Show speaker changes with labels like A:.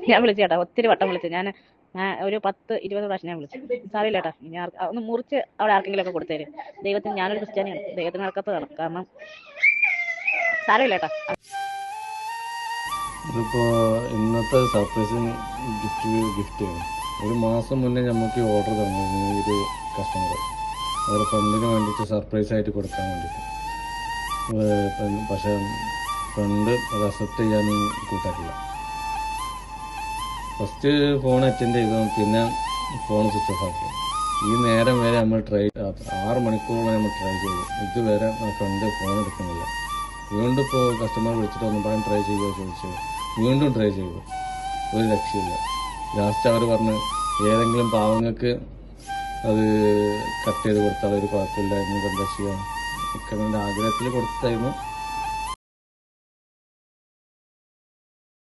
A: ഞാൻ വിളിച്ചു ചേട്ടാ, ഒത്തിരി വട്ടം വിളിച്ചു ഞാൻ. ഒരു 10-20 പ്രാവശ്യം ഞാൻ വിളിച്ചു. സാരമില്ല ചേട്ടാ, ഇനി ഒന്ന് മുറിച്ച് അവിടെ ആർക്കെങ്കിലും ഒക്കെ കൊടുത്തേര്. ദൈവത്തിന്, ഞാനൊരു ക്രിസ്ത്യാനിയാണ്, ദൈവത്തിന് നടക്കത്തതാണ്. കാരണം സാരമില്ല ചേട്ടാ.
B: ഇതിപ്പോൾ ഇന്നത്തെ സർപ്രൈസിങ് ഗിഫ്റ്റ് ഒരു മാസം മുന്നേ നമുക്ക് ഓർഡർ തന്നിരുന്നു ഒരു കസ്റ്റമർ. അവരുടെ ഫ്രണ്ടിന് വേണ്ടിയിട്ട് സർപ്രൈസ് ആയിട്ട് കൊടുക്കാൻ വേണ്ടിയിട്ട്. പക്ഷേ ഫ്രണ്ട് അത് അക്സെപ്റ്റ് ചെയ്യാനും കൂട്ടാക്കില്ല. ഫസ്റ്റ് ഫോൺ അറ്റൻഡ് ചെയ്തു, പിന്നെ ഫോൺ സ്വിച്ച് ഓഫ് ആക്കി. ഈ നേരം വരെ നമ്മൾ 6 മണിക്കൂറോളം നമ്മൾ ട്രൈ ചെയ്തു. ഇതുവരെ ഫ്രണ്ട് ഫോൺ എടുക്കുന്നില്ല. വീണ്ടും ഇപ്പോൾ കസ്റ്റമർ വിളിച്ചിട്ട് ഒന്നും പറയാൻ ട്രൈ ചെയ്യുമോ ചോദിച്ചു. വീണ്ടും ട്രൈ ചെയ്തു, ഒരു രക്ഷയില്ല. ലാസ്റ്റ് അവർ പറഞ്ഞ് ഏതെങ്കിലും പാവങ്ങൾക്ക് അത് കട്ട് ചെയ്ത് കൊടുത്താൽ ഒരു കുഴപ്പമില്ല എന്ന് എന്താ ചെയ്യുക. ഒക്കെ ആഗ്രഹത്തിൽ കൊടുത്തായിരുന്നു.